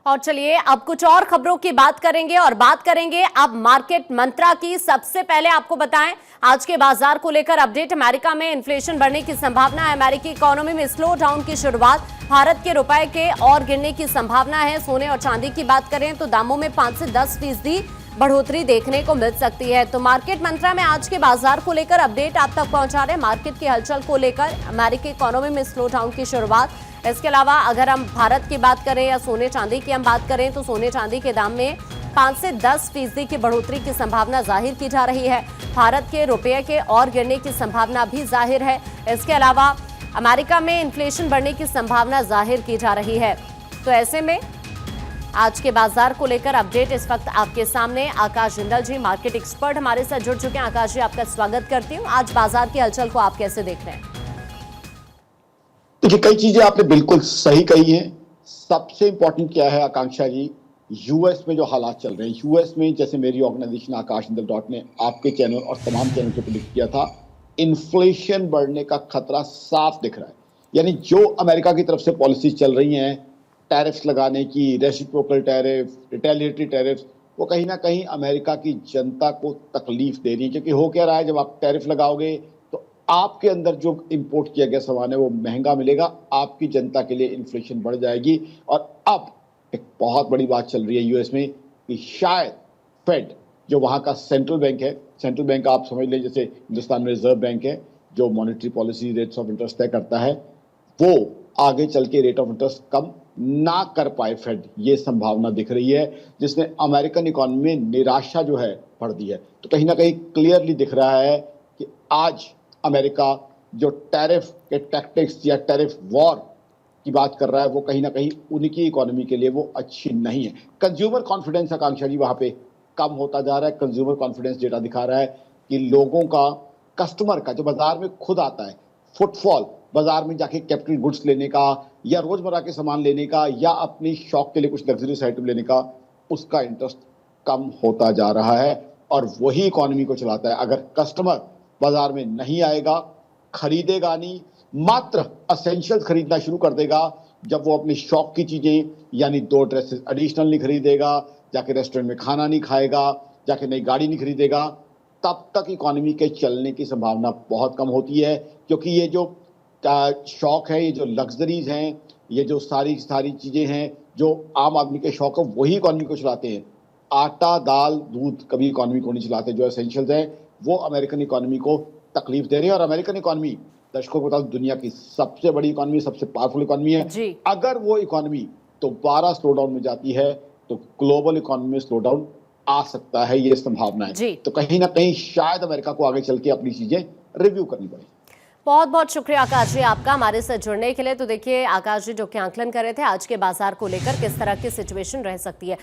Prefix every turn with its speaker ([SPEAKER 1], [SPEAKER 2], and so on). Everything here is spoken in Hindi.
[SPEAKER 1] और चलिए अब कुछ और खबरों की बात करेंगे और बात करेंगे अब मार्केट मंत्रा की। सबसे पहले आपको बताएं आज के बाजार को लेकर अपडेट। अमेरिका में इन्फ्लेशन बढ़ने की संभावना है। अमेरिकी इकोनॉमी में स्लो डाउन की शुरुआत। भारत के रुपए के और गिरने की संभावना है। सोने और चांदी की बात करें तो दामों में 5 से 10% बढ़ोतरी देखने को मिल सकती है। तो मार्केट मंत्रा में आज के बाजार को लेकर अपडेट आप तक पहुंचा रहे हैं। मार्केट की हलचल को लेकर अमेरिकी इकोनॉमी में स्लो डाउन की शुरुआत। इसके अलावा अगर हम भारत की बात करें या सोने चांदी की हम बात करें तो सोने चांदी के दाम में 5 से 10% की बढ़ोतरी की संभावना जाहिर की जा रही है। भारत के रुपये के और गिरने की संभावना भी जाहिर है। इसके अलावा अमेरिका में इन्फ्लेशन बढ़ने की संभावना जाहिर की जा रही है। तो ऐसे में आज के बाजार को लेकर अपडेट इस वक्त आपके सामने। आकाश जिंदल जी मार्केट एक्सपर्ट हमारे साथ जुड़ चुके हैं। आकाश जी आपका स्वागत करती हूँ। आज बाजार की हलचल को आप कैसे देख रहे हैं?
[SPEAKER 2] देखिए, कई चीजें आपने बिल्कुल सही कही हैं। सबसे इंपॉर्टेंट क्या है आकांक्षा जी, यूएस में जो हालात चल रहे हैं, यूएस में जैसे मेरी ऑर्गेनाइजेशन आकाश जिंदल डॉट ने आपके चैनल और तमाम चैनल पे प्रेडिक्ट किया था, इन्फ्लेशन बढ़ने का खतरा साफ दिख रहा है। यानी जो अमेरिका की तरफ से पॉलिसी चल रही हैं, टैरिफ्स लगाने की, रेसिप्रोकल टैरिफ, रिटेलिएटरी टैरिफ, वो कहीं ना कहीं अमेरिका की जनता को तकलीफ दे रही है। क्योंकि हो क्या रहा है, जब आप टैरिफ लगाओगे तो आपके अंदर जो इंपोर्ट किया गया सामान है वो महंगा मिलेगा, आपकी जनता के लिए इन्फ्लेशन बढ़ जाएगी। और अब एक बहुत बड़ी बात चल रही है यूएस में कि शायद फेड, जो वहाँ का सेंट्रल बैंक है, सेंट्रल बैंक आप समझ लें जैसे हिंदुस्तान में रिजर्व बैंक है जो monetary policy rates of interest तय करता है, वो आगे चल के रेट ऑफ इंटरेस्ट कम ना कर पाए फेड, ये संभावना दिख रही है, जिसने अमेरिकन इकोनॉमी में निराशा जो है बढ़ दी है। तो कहीं ना कहीं क्लियरली दिख रहा है कि आज अमेरिका जो टैरिफ के टैक्टिक्स या टैरिफ वॉर की बात कर रहा है, वो कहीं ना कहीं उनकी इकोनॉमी के लिए वो अच्छी नहीं है। कंज्यूमर कॉन्फिडेंस आकांक्षा जी वहाँ पे कम होता जा रहा है। कंज्यूमर कॉन्फिडेंस डेटा दिखा रहा है कि लोगों का, कस्टमर का जो बाजार में खुद आता है, फुटफॉल, बाजार में जाके कैपिटल गुड्स लेने का या रोजमर्रा के सामान लेने का या अपनी शौक के लिए कुछ लग्जरियस आइटम लेने का, उसका इंटरेस्ट कम होता जा रहा है और वही इकोनॉमी को चलाता है। अगर कस्टमर बाजार में नहीं आएगा, खरीदेगा नहीं, मात्र असेंशियल खरीदना शुरू कर देगा, जब वो अपनी शौक की चीजें यानी 2 ड्रेसेस एडिशनल नहीं खरीदेगा, जाके रेस्टोरेंट में खाना नहीं खाएगा, जाके नई गाड़ी नहीं खरीदेगा, तब तक इकोनॉमी के चलने की संभावना बहुत कम होती है। क्योंकि ये जो शौक है, ये जो लग्जरीज हैं, ये जो सारी चीजें हैं जो आम आदमी के शौक है, वही इकोनॉमी को चलाते हैं। आटा, दाल, दूध कभी इकोनॉमी को नहीं चलाते। जो एसेंशियल्स हैं वो अमेरिकन इकोनॉमी को तकलीफ दे रही है। और अमेरिकन इकोनॉमी, दर्शकों को बता दूं, दुनिया की सबसे बड़ी इकोनॉमी, सबसे पावरफुल इकोनॉमी है। अगर वो इकोनॉमी दोबारा स्लो डाउन में जाती है तो ग्लोबल इकोनॉमी में स्लो डाउन आ सकता है, ये संभावना है। तो कहीं ना कहीं शायद अमेरिका को आगे चल के अपनी चीजें रिव्यू करनी पड़े।
[SPEAKER 1] बहुत बहुत शुक्रिया आकाश जी आपका हमारे साथ जुड़ने के लिए। तो देखिए आकाश जी जो कि आकलन कर रहे थे आज के बाजार को लेकर किस तरह की सिचुएशन रह सकती है।